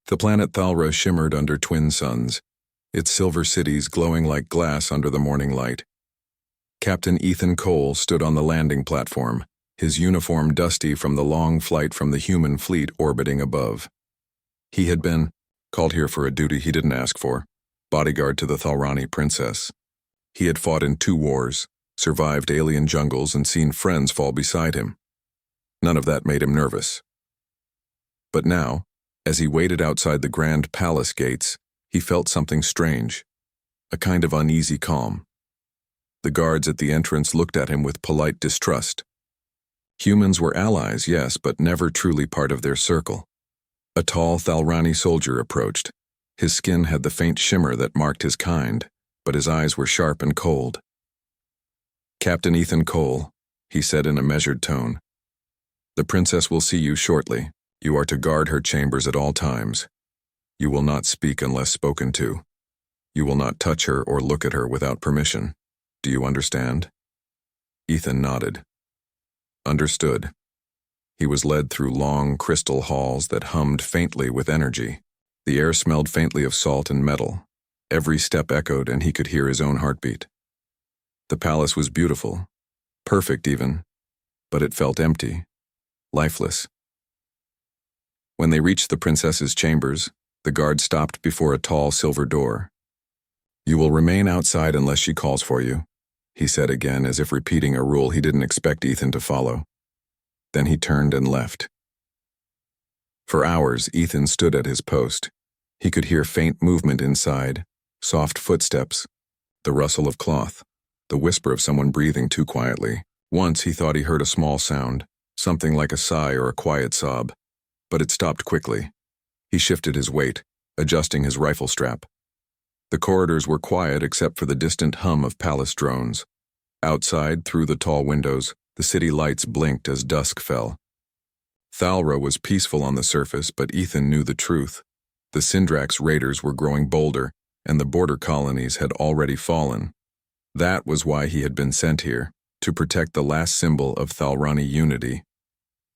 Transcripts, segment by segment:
The planet Thalra shimmered under twin suns, its silver cities glowing like glass under the morning light. Captain Ethan Cole stood on the landing platform, his uniform dusty from the long flight from the human fleet orbiting above. He had been called here for a duty he didn't ask for, bodyguard to the Thalrani princess. He had fought in 2 wars, survived alien jungles, and seen friends fall beside him. None of that made him nervous. But now, as he waited outside the grand palace gates, he felt something strange, a kind of uneasy calm. The guards at the entrance looked at him with polite distrust. Humans were allies, yes, but never truly part of their circle. A tall Thalrani soldier approached. His skin had the faint shimmer that marked his kind, but his eyes were sharp and cold. "Captain Ethan Cole," he said in a measured tone. "The princess will see you shortly. You are to guard her chambers at all times. You will not speak unless spoken to. You will not touch her or look at her without permission. Do you understand?" Ethan nodded. Understood. He was led through long crystal halls that hummed faintly with energy. The air smelled faintly of salt and metal. Every step echoed, and he could hear his own heartbeat. The palace was beautiful, perfect even, but it felt empty, lifeless. When they reached the princess's chambers, the guard stopped before a tall silver door. "You will remain outside unless she calls for you," he said again, as if repeating a rule he didn't expect Ethan to follow. Then he turned and left. For hours, Ethan stood at his post. He could hear faint movement inside, soft footsteps, the rustle of cloth, the whisper of someone breathing too quietly. Once he thought he heard a small sound, something like a sigh or a quiet sob, but it stopped quickly. He shifted his weight, adjusting his rifle strap. The corridors were quiet except for the distant hum of palace drones. Outside, through the tall windows, the city lights blinked as dusk fell. Thalra was peaceful on the surface, but Ethan knew the truth. The Syndrax raiders were growing bolder, and the border colonies had already fallen. That was why he had been sent here, to protect the last symbol of Thalrani unity.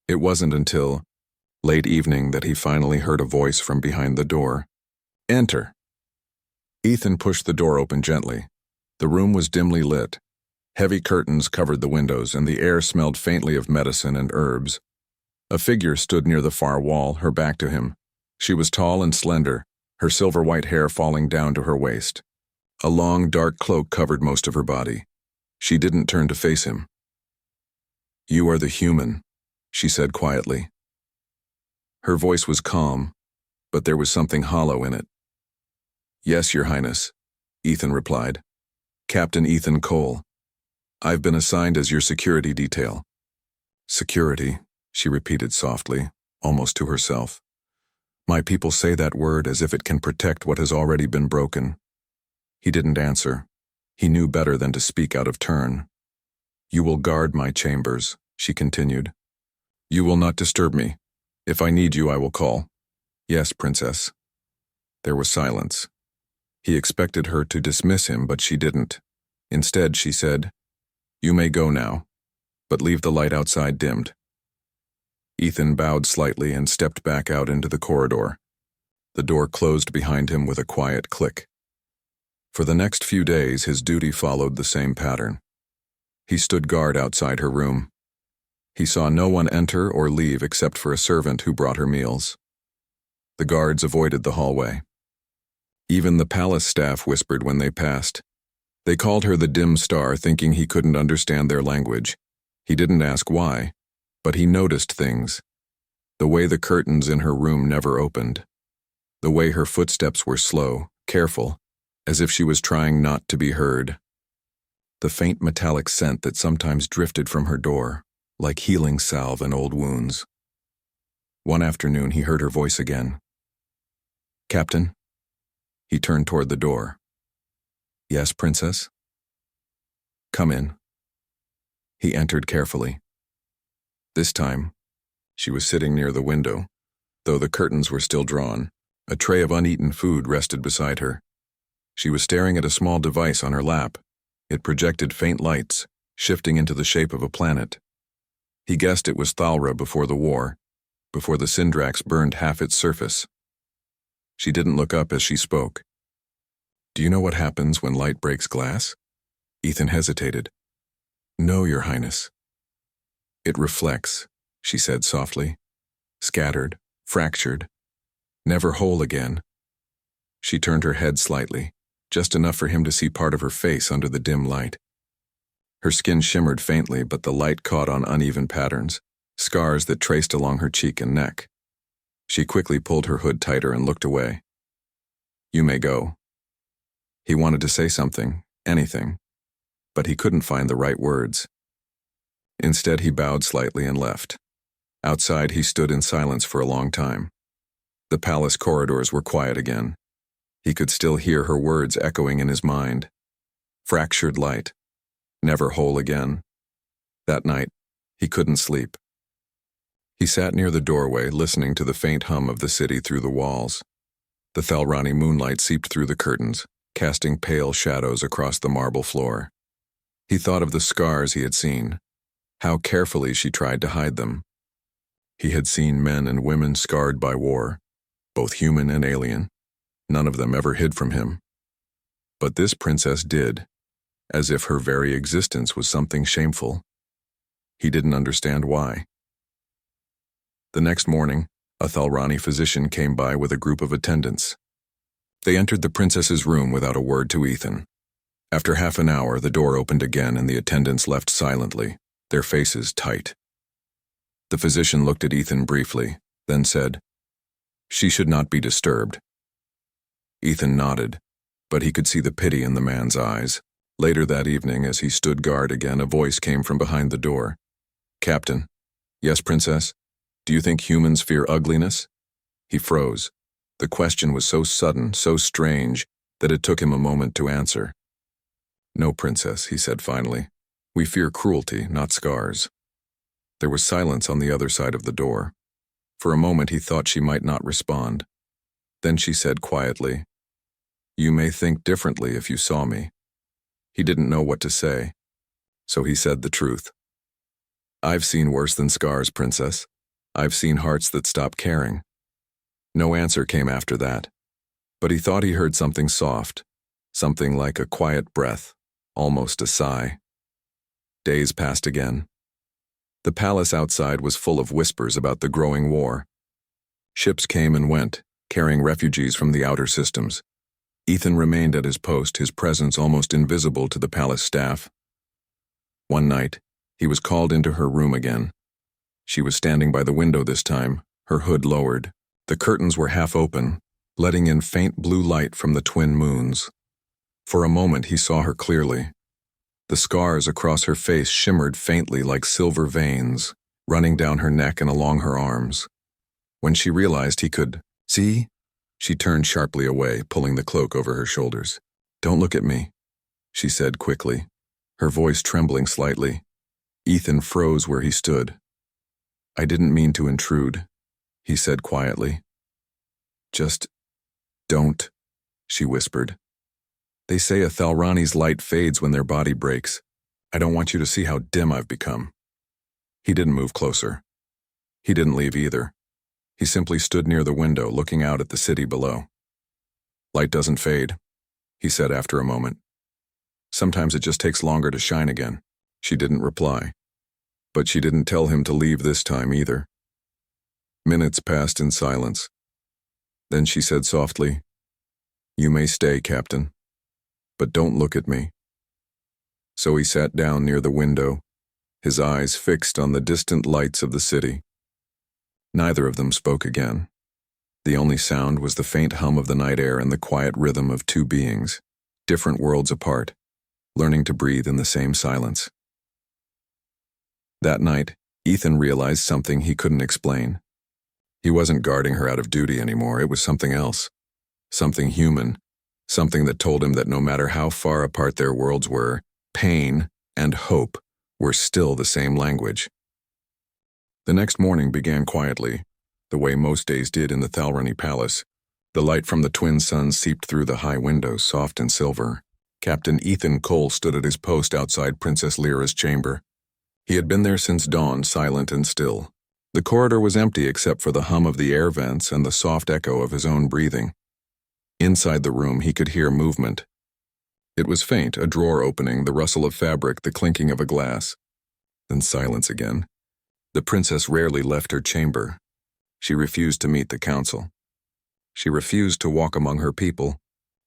It wasn't until late evening that he finally heard a voice from behind the door. "Enter." Ethan pushed the door open gently. The room was dimly lit. Heavy curtains covered the windows, and the air smelled faintly of medicine and herbs. A figure stood near the far wall, her back to him. She was tall and slender, her silver-white hair falling down to her waist. A long, dark cloak covered most of her body. She didn't turn to face him. "You are the human," she said quietly. Her voice was calm, but there was something hollow in it. "Yes, Your Highness," Ethan replied. "Captain Ethan Cole. I've been assigned as your security detail." "Security," she repeated softly, almost to herself. "My people say that word as if it can protect what has already been broken." He didn't answer. He knew better than to speak out of turn. "You will guard my chambers," she continued. "You will not disturb me. If I need you, I will call." "Yes, Princess." There was silence. He expected her to dismiss him, but she didn't. Instead, she said, "You may go now, but leave the light outside dimmed." Ethan bowed slightly and stepped back out into the corridor. The door closed behind him with a quiet click. For the next few days, his duty followed the same pattern. He stood guard outside her room. He saw no one enter or leave except for a servant who brought her meals. The guards avoided the hallway. Even the palace staff whispered when they passed. They called her the dim star, thinking he couldn't understand their language. He didn't ask why, but he noticed things. The way the curtains in her room never opened. The way her footsteps were slow, careful, as if she was trying not to be heard. The faint metallic scent that sometimes drifted from her door, like healing salve in old wounds. One afternoon he heard her voice again. "Captain?" He turned toward the door. "Yes, Princess?" "Come in." He entered carefully. This time, she was sitting near the window, though the curtains were still drawn. A tray of uneaten food rested beside her. She was staring at a small device on her lap. It projected faint lights, shifting into the shape of a planet. He guessed it was Thalra before the war, before the Syndrax burned half its surface. She didn't look up as she spoke. "Do you know what happens when light breaks glass?" Ethan hesitated. "No, Your Highness." "It reflects," she said softly. "Scattered, fractured, never whole again." She turned her head slightly, just enough for him to see part of her face under the dim light. Her skin shimmered faintly, but the light caught on uneven patterns, scars that traced along her cheek and neck. She quickly pulled her hood tighter and looked away. "You may go." He wanted to say something, anything, but he couldn't find the right words. Instead, he bowed slightly and left. Outside, he stood in silence for a long time. The palace corridors were quiet again. He could still hear her words echoing in his mind. Fractured light. Never whole again. That night, he couldn't sleep. He sat near the doorway, listening to the faint hum of the city through the walls. The Thalrani moonlight seeped through the curtains, casting pale shadows across the marble floor. He thought of the scars he had seen, how carefully she tried to hide them. He had seen men and women scarred by war, both human and alien. None of them ever hid from him. But this princess did, as if her very existence was something shameful. He didn't understand why. The next morning, a Thalrani physician came by with a group of attendants. They entered the princess's room without a word to Ethan. After half an hour, the door opened again and the attendants left silently, their faces tight. The physician looked at Ethan briefly, then said, "She should not be disturbed." Ethan nodded, but he could see the pity in the man's eyes. Later that evening, as he stood guard again, a voice came from behind the door. "Captain." "Yes, Princess? Do you think humans fear ugliness?" He froze. The question was so sudden, so strange, that it took him a moment to answer. "No, Princess," he said finally. "We fear cruelty, not scars." There was silence on the other side of the door. For a moment he thought she might not respond. Then she said quietly, "You may think differently if you saw me." He didn't know what to say, so he said the truth. "I've seen worse than scars, Princess. I've seen hearts that stop caring." No answer came after that, but he thought he heard something soft, something like a quiet breath, almost a sigh. Days passed again. The palace outside was full of whispers about the growing war. Ships came and went, carrying refugees from the outer systems. Ethan remained at his post, his presence almost invisible to the palace staff. One night, he was called into her room again. She was standing by the window this time, her hood lowered. The curtains were half open, letting in faint blue light from the twin moons. For a moment he saw her clearly. The scars across her face shimmered faintly like silver veins, running down her neck and along her arms. When she realized he could see, she turned sharply away, pulling the cloak over her shoulders. "Don't look at me," she said quickly, her voice trembling slightly. Ethan froze where he stood. "I didn't mean to intrude," he said quietly. "Just don't," she whispered. "They say a Thalrani's light fades when their body breaks. I don't want you to see how dim I've become." He didn't move closer. He didn't leave either. He simply stood near the window, looking out at the city below. "Light doesn't fade," he said after a moment. "Sometimes it just takes longer to shine again." She didn't reply. But she didn't tell him to leave this time either. Minutes passed in silence. Then she said softly, "You may stay, Captain, but don't look at me." So he sat down near the window, his eyes fixed on the distant lights of the city. Neither of them spoke again. The only sound was the faint hum of the night air and the quiet rhythm of two beings, different worlds apart, learning to breathe in the same silence. That night, Ethan realized something he couldn't explain. He wasn't guarding her out of duty anymore. It was something else, something human, something that told him that no matter how far apart their worlds were, pain and hope were still the same language. The next morning began quietly, the way most days did in the Thalrani palace. The light from the twin suns seeped through the high windows, soft and silver. Captain Ethan Cole stood at his post outside Princess Lyra's chamber. He had been there since dawn, silent and still. The corridor was empty except for the hum of the air vents and the soft echo of his own breathing. Inside the room, he could hear movement. It was faint, a drawer opening, the rustle of fabric, the clinking of a glass. Then silence again. The princess rarely left her chamber. She refused to meet the council. She refused to walk among her people.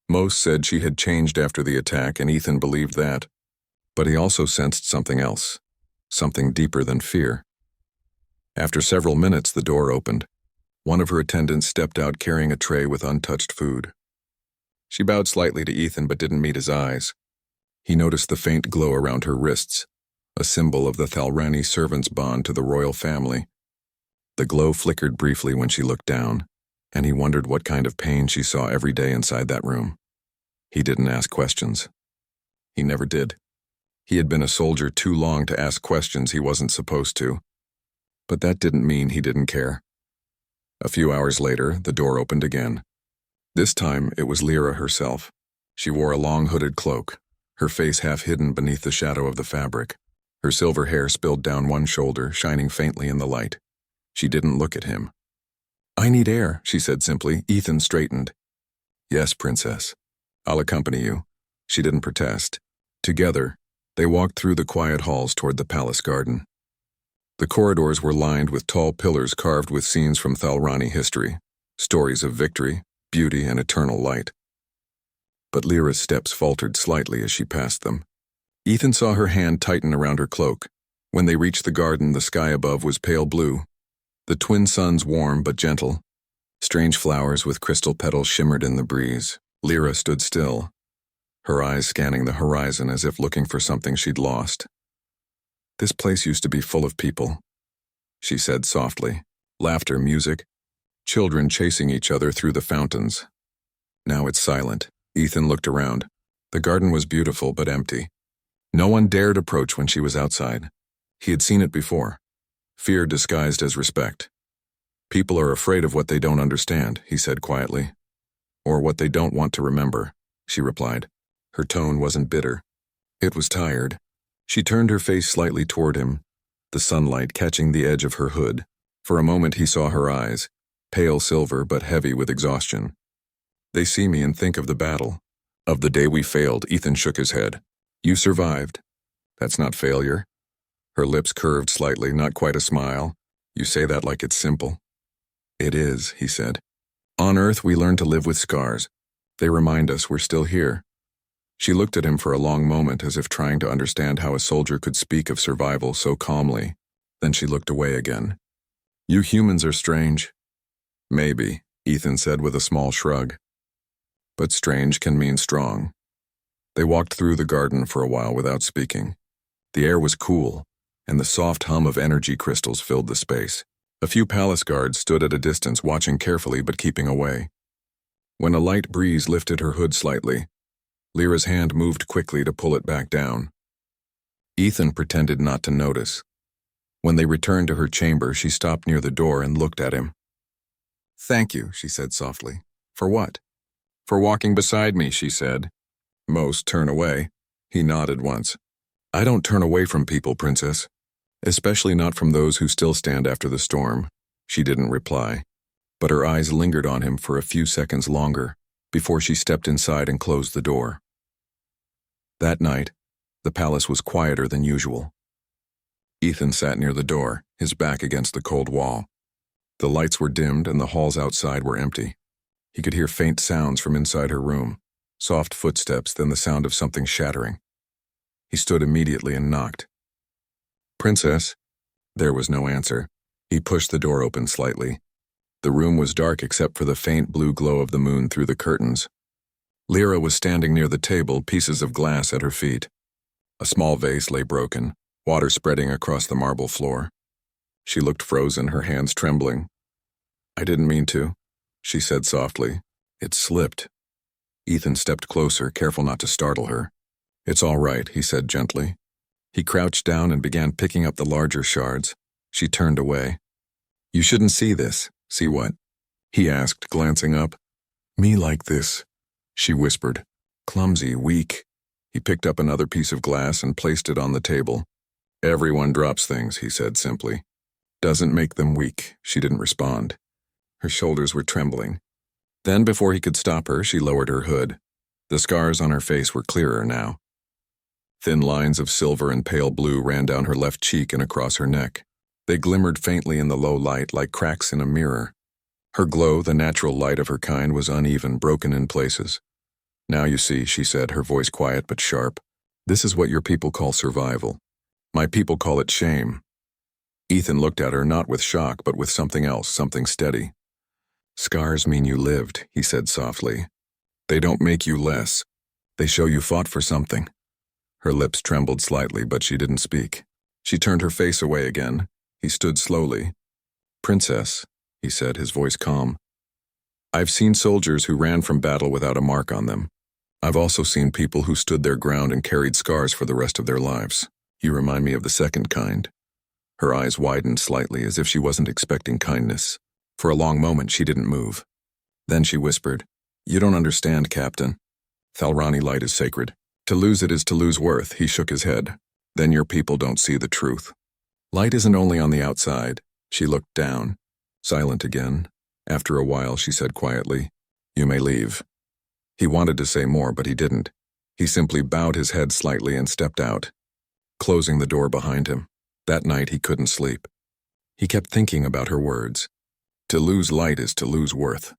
Most said she had changed after the attack, and Ethan believed that. But he also sensed something else, something deeper than fear. After several minutes, the door opened. One of her attendants stepped out carrying a tray with untouched food. She bowed slightly to Ethan but didn't meet his eyes. He noticed the faint glow around her wrists, a symbol of the Thalrani servant's bond to the royal family. The glow flickered briefly when she looked down, and he wondered what kind of pain she saw every day inside that room. He didn't ask questions. He never did. He had been a soldier too long to ask questions he wasn't supposed to. But that didn't mean he didn't care. A few hours later, the door opened again. This time, it was Lyra herself. She wore a long hooded cloak, her face half hidden beneath the shadow of the fabric. Her silver hair spilled down one shoulder, shining faintly in the light. She didn't look at him. "I need air," she said simply. Ethan straightened. "Yes, princess. I'll accompany you." She didn't protest. Together, they walked through the quiet halls toward the palace garden. The corridors were lined with tall pillars carved with scenes from Thalrani history, stories of victory, beauty, and eternal light. But Lyra's steps faltered slightly as she passed them. Ethan saw her hand tighten around her cloak. When they reached the garden, the sky above was pale blue. The twin suns warm but gentle. Strange flowers with crystal petals shimmered in the breeze. Lyra stood still, her eyes scanning the horizon as if looking for something she'd lost. "This place used to be full of people," she said softly. "Laughter, music, children chasing each other through the fountains. Now it's silent." Ethan looked around. The garden was beautiful but empty. No one dared approach when she was outside. He had seen it before. Fear disguised as respect. "People are afraid of what they don't understand," he said quietly. "Or what they don't want to remember," she replied. Her tone wasn't bitter. It was tired. She turned her face slightly toward him, the sunlight catching the edge of her hood. For a moment he saw her eyes, pale silver but heavy with exhaustion. "They see me and think of the battle. Of the day we failed." Ethan shook his head. "You survived. That's not failure." Her lips curved slightly, not quite a smile. "You say that like it's simple." "It is," he said. "On Earth we learn to live with scars. They remind us we're still here." She looked at him for a long moment as if trying to understand how a soldier could speak of survival so calmly. Then she looked away again. "You humans are strange." "Maybe," Ethan said with a small shrug. "But strange can mean strong." They walked through the garden for a while without speaking. The air was cool, and the soft hum of energy crystals filled the space. A few palace guards stood at a distance watching carefully but keeping away. When a light breeze lifted her hood slightly, Lyra's hand moved quickly to pull it back down. Ethan pretended not to notice. When they returned to her chamber, she stopped near the door and looked at him. "Thank you," she said softly. "For what?" "For walking beside me," she said. "Most turn away." He nodded once. "I don't turn away from people, princess. Especially not from those who still stand after the storm." She didn't reply, but her eyes lingered on him for a few seconds longer before she stepped inside and closed the door. That night, the palace was quieter than usual. Ethan sat near the door, his back against the cold wall. The lights were dimmed and the halls outside were empty. He could hear faint sounds from inside her room, soft footsteps, then the sound of something shattering. He stood immediately and knocked. "Princess?" There was no answer. He pushed the door open slightly. The room was dark except for the faint blue glow of the moon through the curtains. Lyra was standing near the table, pieces of glass at her feet. A small vase lay broken, water spreading across the marble floor. She looked frozen, her hands trembling. "I didn't mean to," she said softly. "It slipped." Ethan stepped closer, careful not to startle her. "It's all right," he said gently. He crouched down and began picking up the larger shards. She turned away. "You shouldn't see this." "See what?" he asked, glancing up. "Me like this," she whispered. "Clumsy, weak." He picked up another piece of glass and placed it on the table. "Everyone drops things," he said simply. "Doesn't make them weak." She didn't respond. Her shoulders were trembling. Then, before he could stop her, she lowered her hood. The scars on her face were clearer now. Thin lines of silver and pale blue ran down her left cheek and across her neck. They glimmered faintly in the low light like cracks in a mirror. Her glow, the natural light of her kind, was uneven, broken in places. "Now you see," she said, her voice quiet but sharp. "This is what your people call survival. My people call it shame." Ethan looked at her, not with shock, but with something else, something steady. "Scars mean you lived," he said softly. "They don't make you less. They show you fought for something." Her lips trembled slightly, but she didn't speak. She turned her face away again. He stood slowly. "Princess," he said, his voice calm. "I've seen soldiers who ran from battle without a mark on them. I've also seen people who stood their ground and carried scars for the rest of their lives. You remind me of the second kind." Her eyes widened slightly, as if she wasn't expecting kindness. For a long moment, she didn't move. Then she whispered, "You don't understand, Captain. Thalrani light is sacred. To lose it is to lose worth." He shook his head. "Then your people don't see the truth. Light isn't only on the outside." She looked down, silent again. After a while, she said quietly, "You may leave." He wanted to say more, but he didn't. He simply bowed his head slightly and stepped out, closing the door behind him. That night, he couldn't sleep. He kept thinking about her words. To lose light is to lose worth.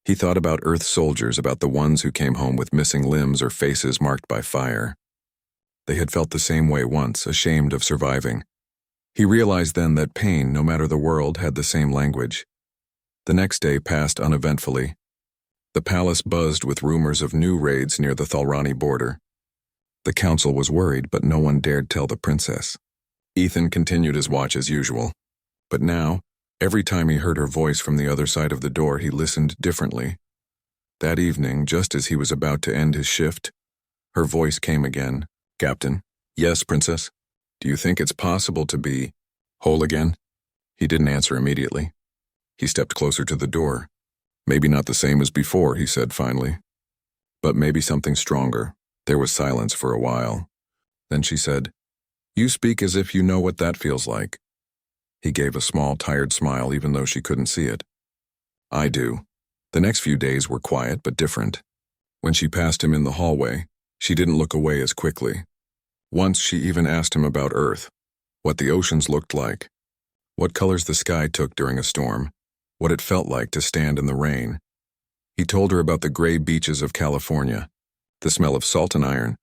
He thought about Earth soldiers, about the ones who came home with missing limbs or faces marked by fire. They had felt the same way once, ashamed of surviving. He realized then that pain, no matter the world, had the same language. The next day passed uneventfully. The palace buzzed with rumors of new raids near the Thalrani border. The council was worried, but no one dared tell the princess. Ethan continued his watch as usual. But now, every time he heard her voice from the other side of the door, he listened differently. That evening, just as he was about to end his shift, her voice came again. "Captain?" "Yes, Princess." "Do you think it's possible to be whole again?" He didn't answer immediately. He stepped closer to the door. "Maybe not the same as before," he said finally. "But maybe something stronger." There was silence for a while. Then she said, "You speak as if you know what that feels like." He gave a small, tired smile, even though she couldn't see it. "I do." The next few days were quiet but different. When she passed him in the hallway, she didn't look away as quickly. Once she even asked him about Earth, what the oceans looked like, what colors the sky took during a storm, what it felt like to stand in the rain. He told her about the gray beaches of California, the smell of salt and iron,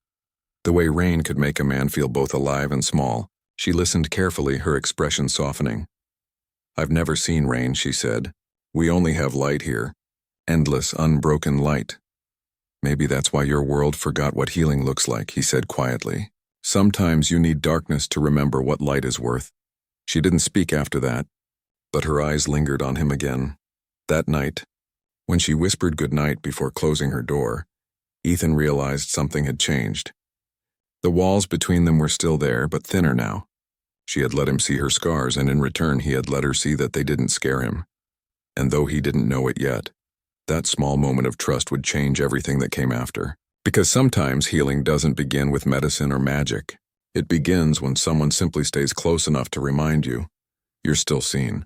the way rain could make a man feel both alive and small. She listened carefully, her expression softening. "I've never seen rain," she said. "We only have light here. Endless, unbroken light." "Maybe that's why your world forgot what healing looks like," he said quietly. "Sometimes you need darkness to remember what light is worth." She didn't speak after that, but her eyes lingered on him again. That night, when she whispered goodnight before closing her door, Ethan realized something had changed. The walls between them were still there, but thinner now. She had let him see her scars, and in return he had let her see that they didn't scare him. And though he didn't know it yet, that small moment of trust would change everything that came after. Because sometimes healing doesn't begin with medicine or magic. It begins when someone simply stays close enough to remind you you're still seen.